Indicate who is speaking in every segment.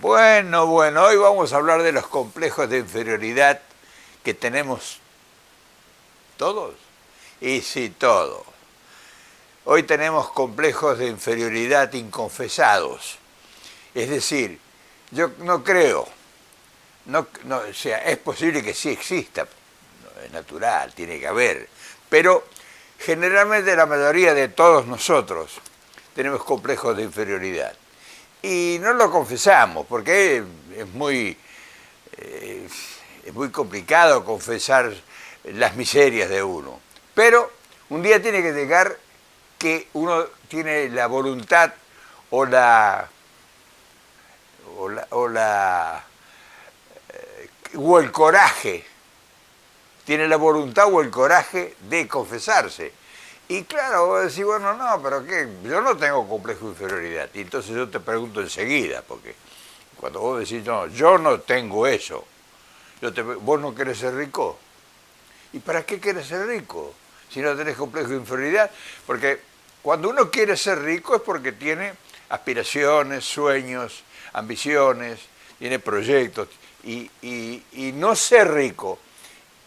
Speaker 1: Bueno, hoy vamos a hablar de los complejos de inferioridad que tenemos todos. Y sí, todos. Hoy tenemos complejos de inferioridad inconfesados. Es decir, yo no creo, o sea, es posible que sí exista, es natural, tiene que haber, pero generalmente la mayoría de todos nosotros tenemos complejos de inferioridad. Y no lo confesamos, porque eh, es muy complicado confesar las miserias de uno. Pero un día tiene que llegar que uno tiene la voluntad o la o la o el coraje, tiene la voluntad o el coraje de confesarse. Y claro, vos decís, bueno, no, pero ¿qué? Yo no tengo complejo de inferioridad. Y entonces yo te pregunto enseguida, porque cuando vos decís, no, yo no tengo eso, vos no querés ser rico. ¿Y para qué querés ser rico si no tenés complejo de inferioridad? Porque cuando uno quiere ser rico es porque tiene aspiraciones, sueños, ambiciones, tiene proyectos. Y no ser rico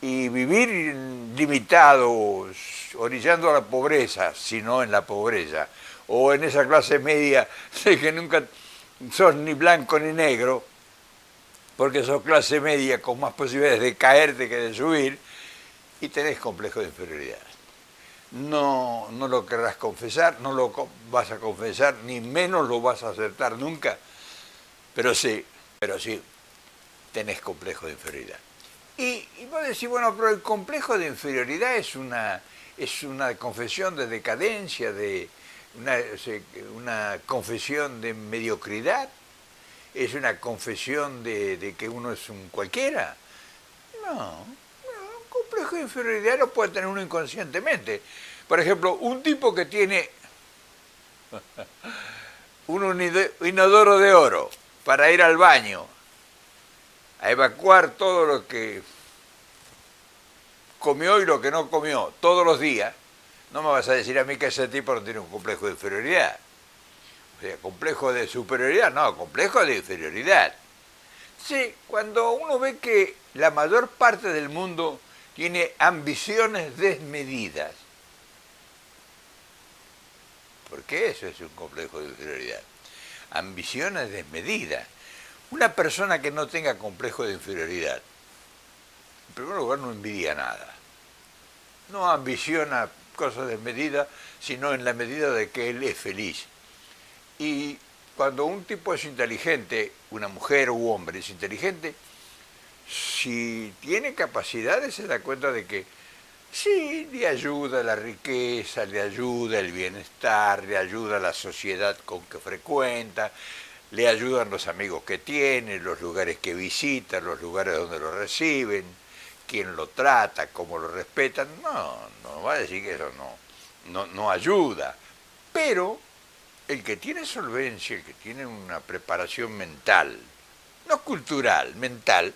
Speaker 1: y vivir limitado, orillando a la pobreza, sino en la pobreza, o en esa clase media de que nunca sos ni blanco ni negro, porque sos clase media con más posibilidades de caerte que de subir, y tenés complejo de inferioridad. No lo querrás confesar, no lo vas a confesar, ni menos lo vas a aceptar nunca, pero sí, tenés complejo de inferioridad. Y vos decís, bueno, pero el complejo de inferioridad es una confesión de decadencia, una confesión de mediocridad, es una confesión de que uno es un cualquiera. No, un complejo de inferioridad lo puede tener uno inconscientemente. Por ejemplo, un tipo que tiene un inodoro de oro para ir al baño, a evacuar todo lo que comió y lo que no comió todos los días, no me vas a decir a mí que ese tipo no tiene un complejo de inferioridad. O sea, complejo de superioridad, no, complejo de inferioridad. Sí, cuando uno ve que la mayor parte del mundo tiene ambiciones desmedidas, porque eso es un complejo de inferioridad. Ambiciones desmedidas. Una persona que no tenga complejo de inferioridad, en primer lugar no envidia nada. No ambiciona cosas desmedidas, sino en la medida de que él es feliz. Y cuando un tipo es inteligente, una mujer u hombre es inteligente, si tiene capacidades se da cuenta de que sí, le ayuda la riqueza, le ayuda el bienestar, le ayuda la sociedad con que frecuenta, le ayudan los amigos que tiene, los lugares que visita, los lugares donde lo reciben, quién lo trata, cómo lo respetan. No va a decir que eso no ayuda. Pero el que tiene solvencia, el que tiene una preparación mental, no cultural, mental,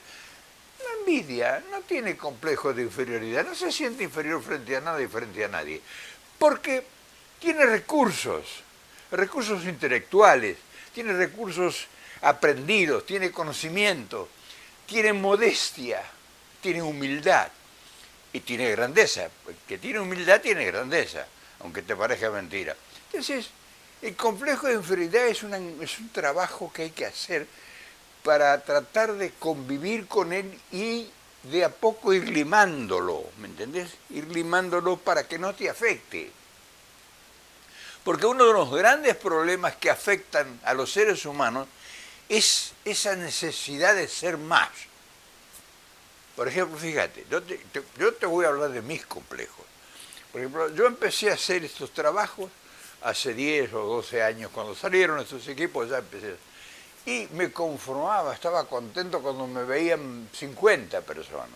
Speaker 1: no envidia, no tiene complejo de inferioridad, no se siente inferior frente a nada y frente a nadie, porque tiene recursos intelectuales, tiene recursos aprendidos, tiene conocimiento, tiene modestia, tiene humildad y tiene grandeza. El que tiene humildad tiene grandeza, aunque te parezca mentira. Entonces, el complejo de inferioridad es un trabajo que hay que hacer para tratar de convivir con él y de a poco ir limándolo, ¿me entendés? Ir limándolo para que no te afecte. Porque uno de los grandes problemas que afectan a los seres humanos es esa necesidad de ser más. Por ejemplo, fíjate, yo te voy a hablar de mis complejos. Por ejemplo, yo empecé a hacer estos trabajos hace 10 o 12 años, cuando salieron estos equipos ya empecé. Y me conformaba, estaba contento cuando me veían 50 personas.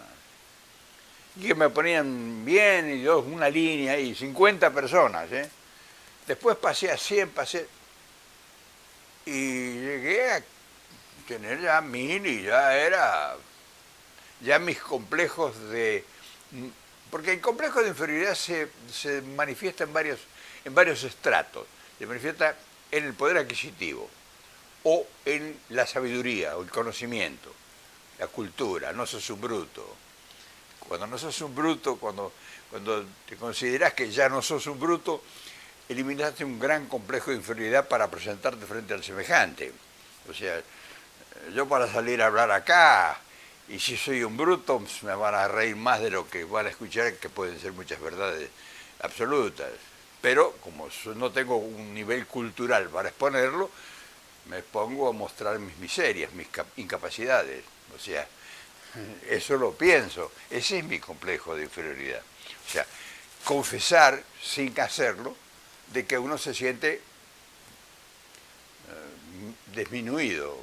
Speaker 1: Y que me ponían bien, y yo una línea ahí, 50 personas, ¿eh? Después pasé a 100, y llegué a tener ya 1000 y ya mis complejos porque el complejo de inferioridad se manifiesta en varios estratos. Se manifiesta en el poder adquisitivo. o en la sabiduría o el conocimiento, la cultura, no sos un bruto. Cuando no sos un bruto, cuando te considerás que ya no sos un bruto, eliminaste un gran complejo de inferioridad para presentarte frente al semejante. O sea, yo para salir a hablar acá, y si soy un bruto, me van a reír más de lo que van a escuchar, que pueden ser muchas verdades absolutas. Pero como no tengo un nivel cultural para exponerlo, me pongo a mostrar mis miserias, mis incapacidades. O sea, eso lo pienso. Ese es mi complejo de inferioridad. O sea, confesar sin hacerlo de que uno se siente disminuido,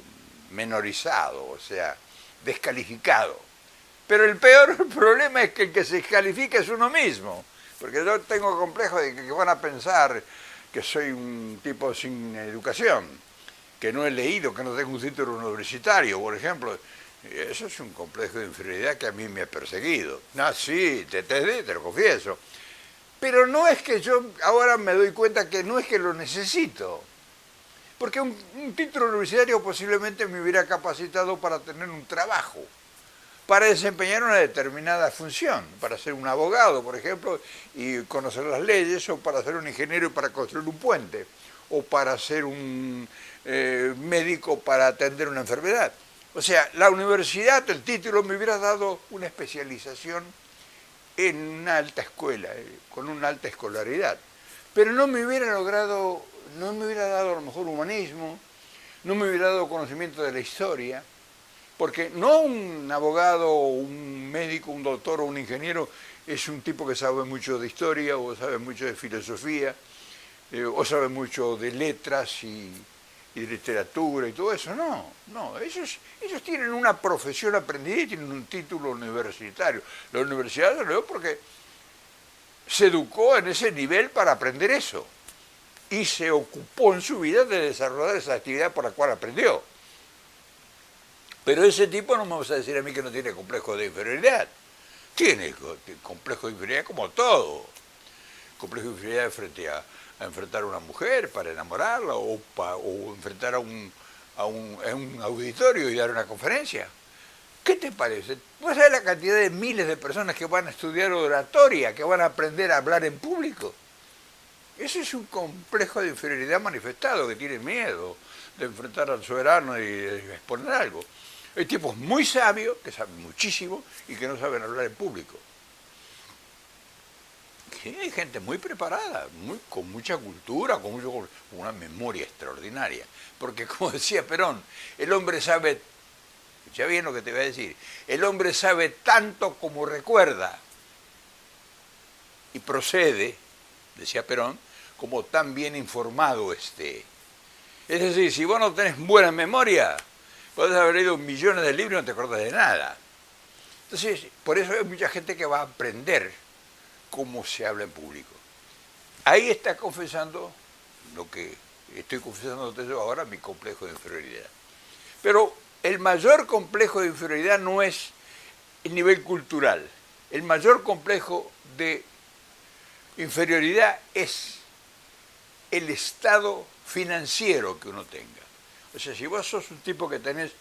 Speaker 1: menorizado, o sea, descalificado. Pero el peor problema es que el que se descalifica es uno mismo. Porque yo tengo complejo de que van a pensar que soy un tipo sin educación, que no he leído, que no tengo un título universitario, por ejemplo. Eso es un complejo de inferioridad que a mí me ha perseguido. Ah, sí, te lo confieso. Pero no es que yo ahora me doy cuenta que no es que lo necesito. Porque un título universitario posiblemente me hubiera capacitado para tener un trabajo, para desempeñar una determinada función, para ser un abogado, por ejemplo, y conocer las leyes, o para ser un ingeniero y para construir un puente, o para ser un médico para atender una enfermedad. O sea, la universidad, el título, me hubiera dado una especialización en una alta escuela, con una alta escolaridad. Pero no me hubiera logrado, no me hubiera dado a lo mejor humanismo, no me hubiera dado conocimiento de la historia, porque no un abogado, un médico, un doctor o un ingeniero es un tipo que sabe mucho de historia o sabe mucho de filosofía o sabe mucho de letras y de literatura y todo eso. No, no, ellos tienen una profesión aprendida y tienen un título universitario. La universidad lo veo porque se educó en ese nivel para aprender eso y se ocupó en su vida de desarrollar esa actividad por la cual aprendió. Pero ese tipo no me vas a decir a mí que no tiene complejo de inferioridad. Tiene complejo de inferioridad como todo. Complejo de inferioridad frente a enfrentar a una mujer para enamorarla o enfrentar a un auditorio y dar una conferencia. ¿Qué te parece? ¿Vos sabés la cantidad de miles de personas que van a estudiar oratoria, que van a aprender a hablar en público? Ese es un complejo de inferioridad manifestado, que tiene miedo de enfrentar al soberano y de exponer algo. Hay tipos muy sabios, que saben muchísimo y que no saben hablar en público. Sí, hay gente muy preparada, con mucha cultura, con una memoria extraordinaria. Porque como decía Perón, el hombre sabe, escucha bien lo que te voy a decir, el hombre sabe tanto como recuerda y procede, decía Perón, como tan bien informado esté. Es decir, si vos no tenés buena memoria, podés haber leído millones de libros y no te acordás de nada. Entonces, por eso hay mucha gente que va a aprender cómo se habla en público. Ahí está confesando lo que estoy confesándote yo ahora, mi complejo de inferioridad. Pero el mayor complejo de inferioridad no es el nivel cultural. El mayor complejo de inferioridad es el estado financiero que uno tenga. O sea, si vos sos un tipo que tenés,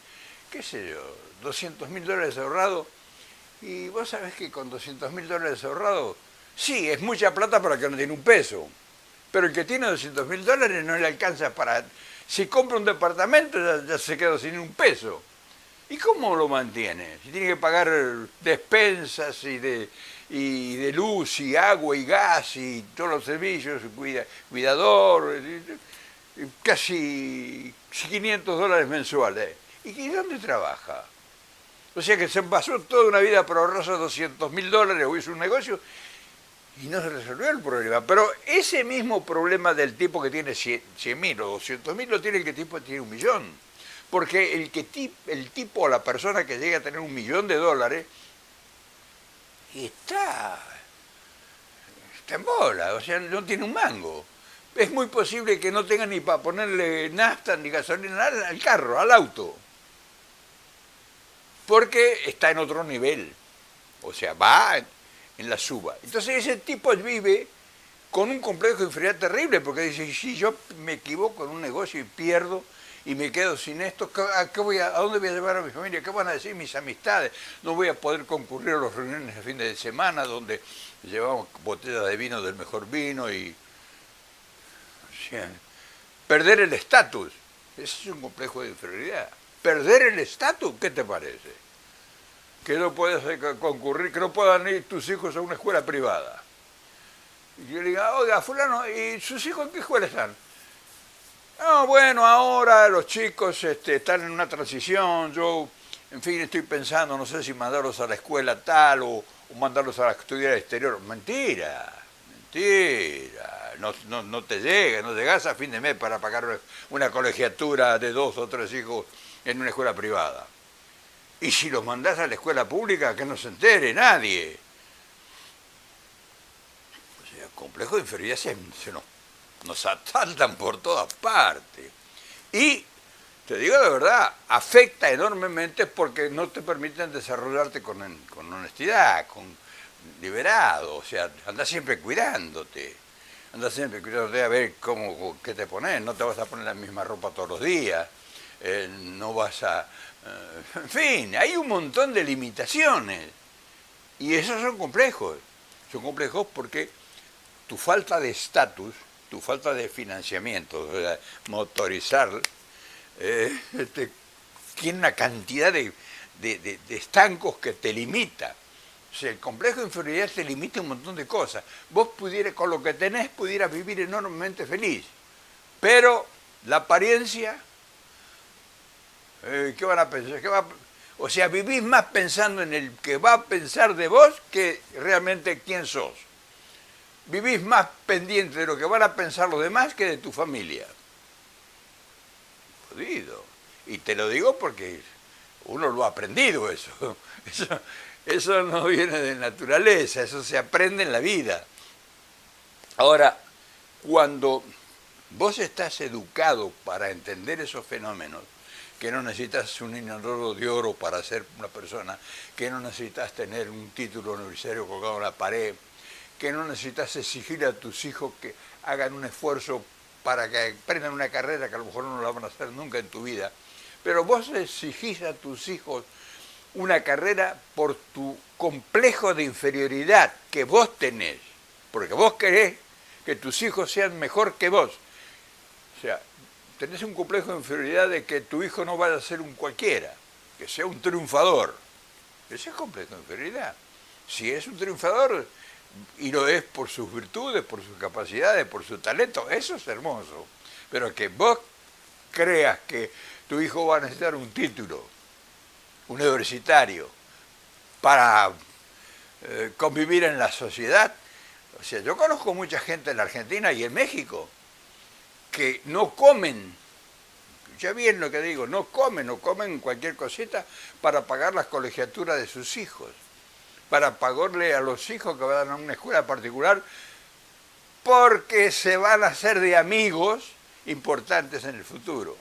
Speaker 1: qué sé yo, $200.000 ahorrados, y vos sabés que con $200.000 ahorrados, sí, es mucha plata para el que no tiene un peso, pero el que tiene $200.000 no le alcanza para... Si compra un departamento ya se queda sin un peso. ¿Y cómo lo mantiene? Si tiene que pagar despensas y de luz y agua y gas y todos los servicios, cuidador, casi $500 mensuales. ¿Y dónde trabaja? O sea que se pasó toda una vida por ahorrarse $200.000 o hizo un negocio y no se resolvió el problema. Pero ese mismo problema del tipo que tiene 100.000 o 200.000 lo tiene el que tipo tiene 1.000.000. Porque el tipo o la persona que llega a tener $1.000.000 está en bola, o sea, no tiene un mango. Es muy posible que no tenga ni para ponerle nafta ni gasolina al carro, al auto. Porque está en otro nivel. O sea, va en la suba. Entonces ese tipo vive con un complejo de inferioridad terrible, porque dice, si yo me equivoco en un negocio y pierdo, y me quedo sin esto, ¿a dónde voy a llevar a mi familia? ¿Qué van a decir mis amistades? No voy a poder concurrir a las reuniones de fin de semana donde llevamos botellas de vino del mejor vino y... O sea, perder el estatus, ese es un complejo de inferioridad. ¿Perder el estatus? ¿Qué te parece? Que no puedes concurrir, que no puedan ir tus hijos a una escuela privada. Y yo le diga, oiga, fulano, ¿y sus hijos en qué escuela están? No, bueno, ahora los chicos están en una transición, yo, en fin, estoy pensando, no sé si mandarlos a la escuela tal o mandarlos a estudiar al exterior. Mentira, mentira, no te llega, no llegas a fin de mes para pagar una colegiatura de 2 o 3 hijos en una escuela privada. Y si los mandás a la escuela pública, que no se entere nadie. O sea, complejo de inferioridad nos asaltan por todas partes. Y, te digo la verdad, afecta enormemente porque no te permiten desarrollarte con honestidad, con liberado. O sea, andás siempre cuidándote. Andás siempre cuidándote a ver qué te pones. No te vas a poner la misma ropa todos los días. No vas a... en fin, hay un montón de limitaciones. Y esos son complejos. Son complejos porque tu falta de estatus, tu falta de financiamiento, o sea, motorizar, tiene una cantidad de estancos que te limita. O sea, el complejo de inferioridad te limita un montón de cosas. Vos con lo que tenés, pudieras vivir enormemente feliz. Pero la apariencia, ¿qué van a pensar? O sea, vivís más pensando en el que va a pensar de vos que realmente quién sos. Vivís más pendiente de lo que van a pensar los demás que de tu familia. Jodido. Y te lo digo porque uno lo ha aprendido eso. Eso no viene de naturaleza, eso se aprende en la vida. Ahora, cuando vos estás educado para entender esos fenómenos, que no necesitas un inodoro de oro para ser una persona, que no necesitas tener un título universitario colgado en la pared, que no necesitas exigir a tus hijos que hagan un esfuerzo para que aprendan una carrera que a lo mejor no la van a hacer nunca en tu vida, pero vos exigís a tus hijos una carrera por tu complejo de inferioridad que vos tenés, porque vos querés que tus hijos sean mejor que vos. O sea, tenés un complejo de inferioridad de que tu hijo no vaya a ser un cualquiera, que sea un triunfador. Ese es complejo de inferioridad. Si es un triunfador y lo es por sus virtudes, por sus capacidades, por su talento, eso es hermoso. Pero que vos creas que tu hijo va a necesitar un título universitario para convivir en la sociedad. O sea, yo conozco mucha gente en la Argentina y en México que no comen, ya bien lo que digo, no comen cualquier cosita para pagar las colegiaturas de sus hijos, para pagarle a los hijos que van a una escuela particular, porque se van a hacer de amigos importantes en el futuro.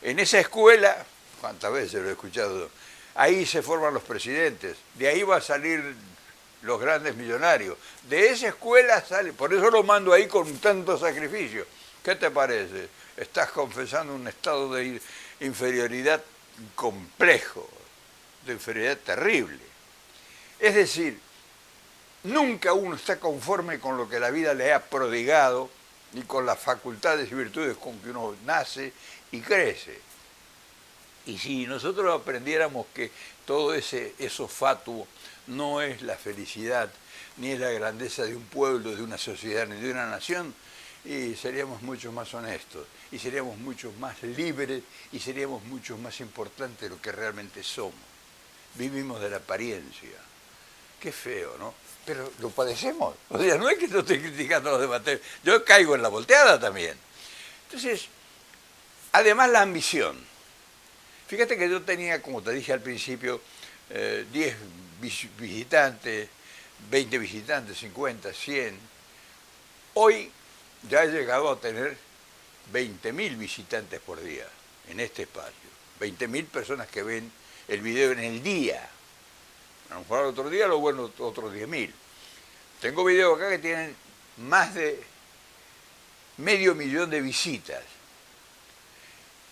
Speaker 1: En esa escuela, cuántas veces lo he escuchado, ahí se forman los presidentes, de ahí va a salir los grandes millonarios, de esa escuela sale, por eso lo mando ahí con tanto sacrificio. ¿Qué te parece? Estás confesando un estado de inferioridad complejo, de inferioridad terrible. Es decir, nunca uno está conforme con lo que la vida le ha prodigado, ni con las facultades y virtudes con que uno nace y crece. Y si nosotros aprendiéramos que todo eso fatuo no es la felicidad, ni es la grandeza de un pueblo, de una sociedad, ni de una nación, y seríamos mucho más honestos, y seríamos mucho más libres, y seríamos mucho más importantes de lo que realmente somos. Vivimos de la apariencia. Qué feo, ¿no? Pero lo padecemos. O sea, no es que yo esté criticando a los demás. Yo caigo en la volteada también. Entonces, además la ambición. Fíjate que yo tenía, como te dije al principio, 10 visitantes, 20 visitantes, 50, 100. Hoy ya he llegado a tener 20.000 visitantes por día en este espacio. 20.000 personas que ven el video en el día. A lo mejor al otro día lo ven otros 10.000. Tengo videos acá que tienen más de 500.000 de visitas.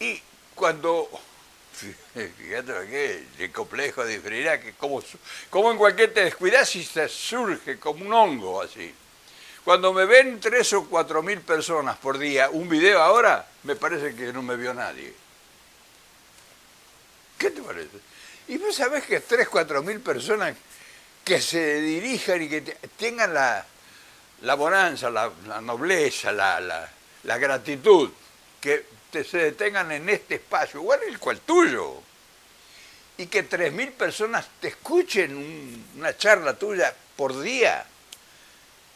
Speaker 1: Y cuando, fíjate lo que es, el complejo de inferioridad, que como en cualquier te descuidas y se surge como un hongo así. Cuando me ven 3 o 4 mil personas por día, un video ahora, me parece que no me vio nadie. ¿Qué te parece? Y vos sabés que 3 o 4 mil personas que se dirijan y que tengan la bonanza, la nobleza, la gratitud, que se detengan en este espacio, igual el cual tuyo, y que 3.000 personas te escuchen una charla tuya por día.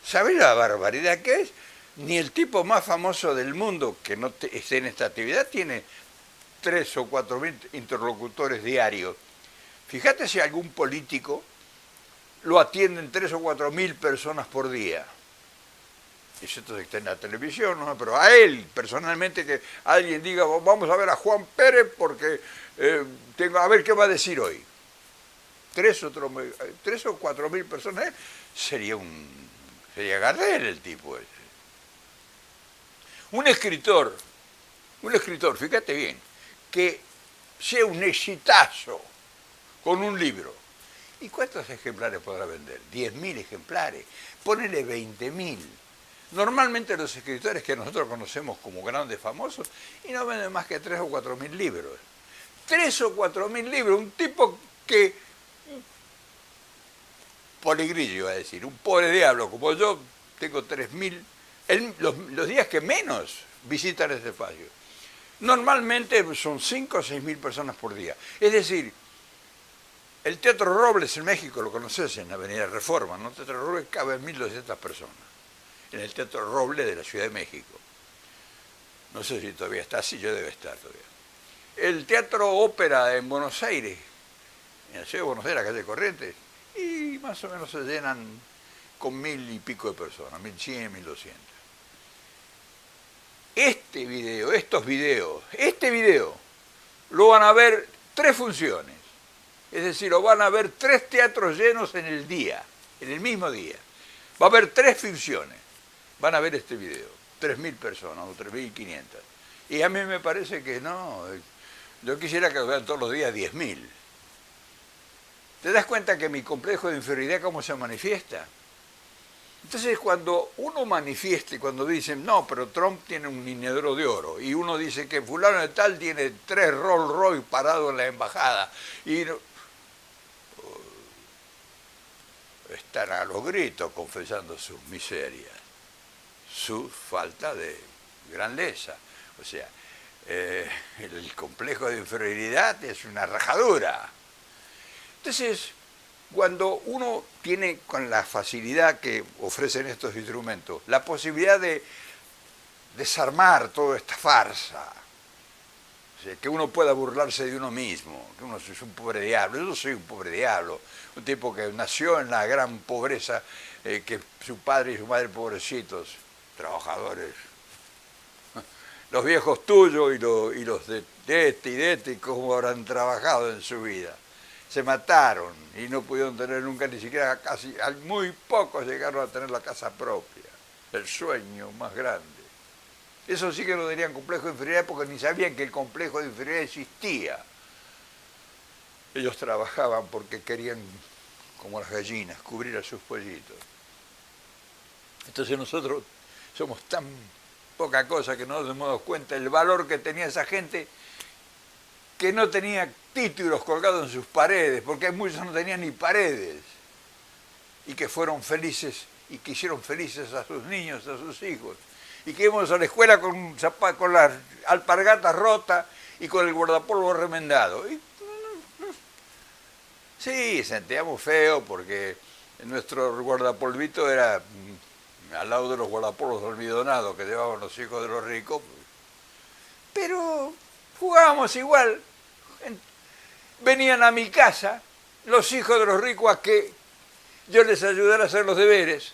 Speaker 1: ¿Sabés la barbaridad que es? Ni el tipo más famoso del mundo que no esté en esta actividad tiene 3 o 4 mil interlocutores diarios. Fíjate si algún político lo atienden 3 o 4 mil personas por día. Y esto está en la televisión, ¿no? Pero a él, personalmente, que alguien diga, vamos a ver a Juan Pérez porque tengo a ver qué va a decir hoy. 3 o 4 mil personas, sería Gardel el tipo ese. Un escritor, fíjate bien, que sea un exitazo con un libro. ¿Y cuántos ejemplares podrá vender? 10.000 ejemplares. Ponele 20.000. Normalmente los escritores que nosotros conocemos como grandes famosos y no venden más que 3 o 4 mil libros. 3 o 4 mil libros, un tipo que, poligrillo iba a decir, un pobre diablo como yo, tengo 3.000, los días que menos visitan ese espacio. Normalmente son 5 o 6 mil personas por día. Es decir, el Teatro Robles en México, lo conoces, en la Avenida Reforma, ¿no? El Teatro Robles cabe 1.200 personas. En el Teatro Robles de la Ciudad de México. No sé si todavía está así, yo debe estar todavía. El Teatro Ópera en Buenos Aires, en la Ciudad de Buenos Aires, la calle Corrientes, y más o menos se llenan con 1.000 y pico de personas, 1.100, 1.200. Este video, lo van a ver 3 funciones. Es decir, lo van a ver 3 teatros llenos en el día, en el mismo día. Va a haber 3 funciones. Van a ver este video, 3.000 personas o 3.500. Y a mí me parece que no, yo quisiera que lo vean todos los días 10.000. ¿Te das cuenta que mi complejo de inferioridad cómo se manifiesta? Entonces cuando uno manifiesta y cuando dicen, no, pero Trump tiene un inodoro de oro, y uno dice que fulano de tal tiene 3 Rolls Royce parados en la embajada, y están a los gritos confesando sus miserias, su falta de grandeza. O sea, el complejo de inferioridad es una rajadura. Entonces, cuando uno tiene con la facilidad que ofrecen estos instrumentos, la posibilidad de desarmar toda esta farsa, o sea, que uno pueda burlarse de uno mismo, que uno es un pobre diablo, yo soy un pobre diablo, un tipo que nació en la gran pobreza, que su padre y su madre pobrecitos, trabajadores, los viejos tuyos y los de este, cómo habrán trabajado en su vida. Se mataron y no pudieron tener nunca ni siquiera muy pocos llegaron a tener la casa propia, el sueño más grande. Eso sí que lo dirían complejo de inferioridad porque ni sabían que el complejo de inferioridad existía. Ellos trabajaban porque querían, como las gallinas, cubrir a sus pollitos. Entonces nosotros somos tan poca cosa que no nos damos cuenta del valor que tenía esa gente que no tenía títulos colgados en sus paredes, porque muchos no tenían ni paredes, y que fueron felices y que hicieron felices a sus niños, a sus hijos, y que íbamos a la escuela con las alpargatas rotas y con el guardapolvo remendado. Y, sí, sentíamos feo porque nuestro guardapolvito era al lado de los guardapolvos almidonados que llevaban los hijos de los ricos, pero jugábamos igual. Venían a mi casa los hijos de los ricos a que yo les ayudara a hacer los deberes.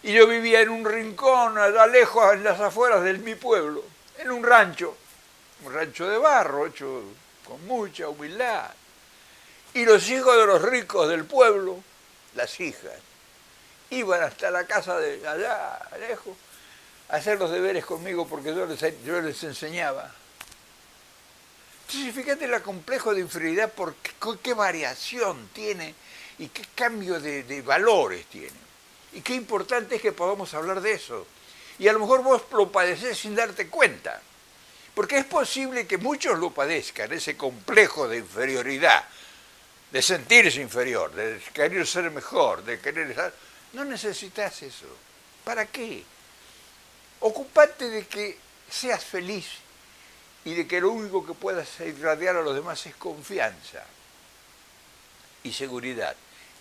Speaker 1: Y yo vivía en un rincón, allá lejos, en las afueras de mi pueblo, en un rancho de barro, hecho con mucha humildad. Y los hijos de los ricos del pueblo, las hijas, iban hasta la casa de allá, lejos, a hacer los deberes conmigo porque yo les enseñaba. Entonces, fíjate el complejo de inferioridad, qué variación tiene y qué cambio de valores tiene. Y qué importante es que podamos hablar de eso. Y a lo mejor vos lo padecés sin darte cuenta. Porque es posible que muchos lo padezcan, ese complejo de inferioridad, de sentirse inferior, de querer ser mejor, de querer estar... No necesitas eso. ¿Para qué? Ocupate de que seas feliz y de que lo único que puedas irradiar a los demás es confianza y seguridad.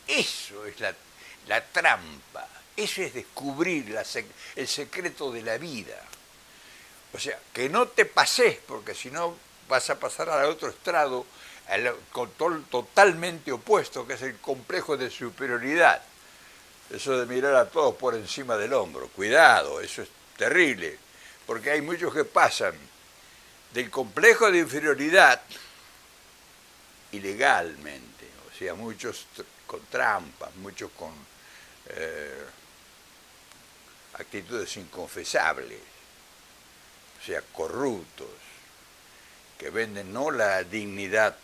Speaker 1: Eso es la trampa, eso es descubrir el secreto de la vida. O sea, que no te pases, porque si no vas a pasar al otro estrado, al control totalmente opuesto, que es el complejo de superioridad. Eso de mirar a todos por encima del hombro. Cuidado, eso es terrible, porque hay muchos que pasan del complejo de inferioridad ilegalmente, o sea, muchos con trampas, muchos con actitudes inconfesables, o sea, corruptos, que venden no la dignidad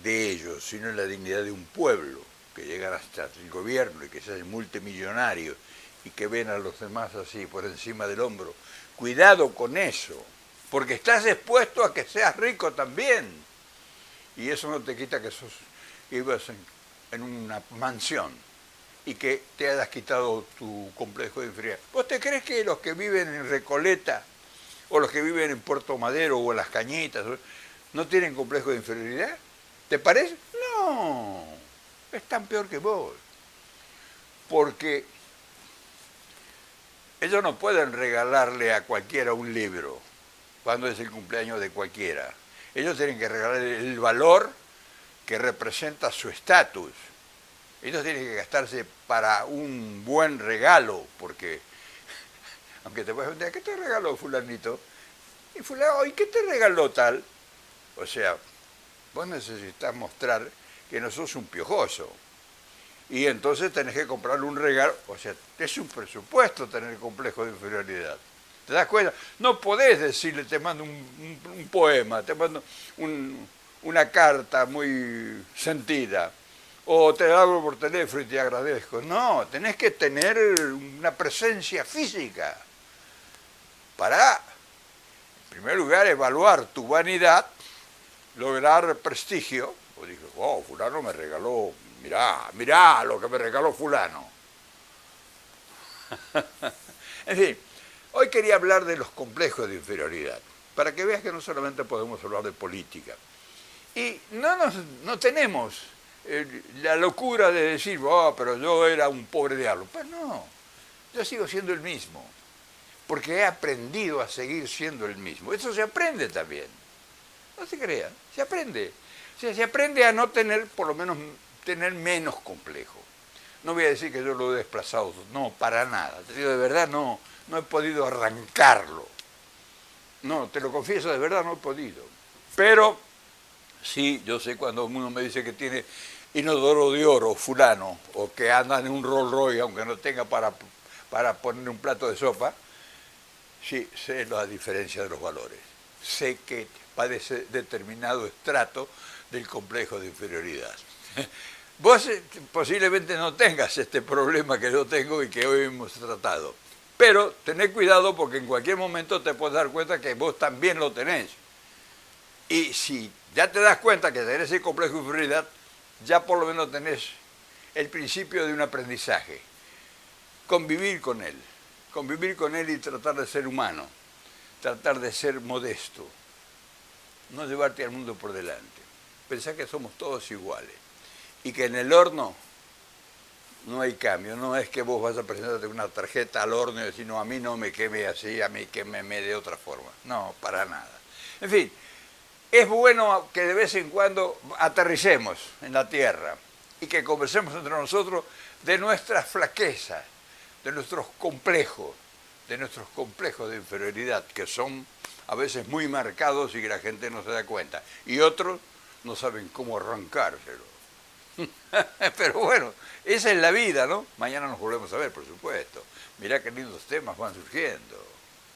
Speaker 1: de ellos, sino la dignidad de un pueblo, que llegan hasta el gobierno y que se hacen multimillonarios y que ven a los demás así por encima del hombro. Cuidado con eso, porque estás expuesto a que seas rico también. Y eso no te quita que vivas en una mansión y que te hayas quitado tu complejo de inferioridad. ¿Vos te crees que los que viven en Recoleta o los que viven en Puerto Madero o en Las Cañitas no tienen complejo de inferioridad? ¿Te parece? No, están peor que vos. Porque ellos no pueden regalarle a cualquiera un libro cuando es el cumpleaños de cualquiera. Ellos tienen que regalarle el valor que representa su estatus. Ellos tienen que gastarse para un buen regalo, porque aunque te puedes preguntar, ¿qué te regaló fulanito? Y fulano, ¿y qué te regaló tal? O sea, vos necesitas mostrar que no sos un piojoso. Y entonces tenés que comprarle un regalo. O sea, es un presupuesto tener complejo de inferioridad. ¿Te das cuenta? No podés decirle, te mando un poema, te mando una carta muy sentida, o te hablo por teléfono y te agradezco. No, tenés que tener una presencia física para, en primer lugar, evaluar tu vanidad, lograr prestigio. O dije, oh, fulano me regaló, mirá lo que me regaló fulano. En fin, hoy quería hablar de los complejos de inferioridad, para que veas que no solamente podemos hablar de política. Y no tenemos la locura de decir, oh, pero yo era un pobre diablo. Pues no, yo sigo siendo el mismo, porque he aprendido a seguir siendo el mismo. Eso se aprende también. No se crea, se aprende. O sea, se aprende a no tener, por lo menos, tener menos complejo. No voy a decir que yo lo he desplazado, no, para nada. Te digo, de verdad, no he podido arrancarlo. No, te lo confieso, de verdad no he podido. Pero sí, yo sé cuando uno me dice que tiene inodoro de oro, fulano, o que anda en un Rolls Royce, aunque no tenga para poner un plato de sopa, sí, sé la diferencia de los valores. Sé que padece determinado estrato del complejo de inferioridad. Vos posiblemente no tengas este problema que yo tengo y que hoy hemos tratado, pero tened cuidado porque en cualquier momento te puedes dar cuenta que vos también lo tenés. Y si ya te das cuenta que tenés ese complejo de inferioridad, ya por lo menos tenés el principio de un aprendizaje. Convivir con él y tratar de ser humano, tratar de ser modesto, no llevarte al mundo por delante. Pensá que somos todos iguales y que en el horno no hay cambio, no es que vos vas a presentarte una tarjeta al horno y decir, no, a mí no me queme así, a mí quémeme de otra forma. No, para nada. En fin, es bueno que de vez en cuando aterricemos en la tierra y que conversemos entre nosotros de nuestras flaquezas, de nuestros complejos de inferioridad, que son a veces muy marcados y que la gente no se da cuenta. Y otros no saben cómo arrancárselo. Pero bueno, esa es la vida, ¿no? Mañana nos volvemos a ver, por supuesto. Mirá qué lindos temas van surgiendo.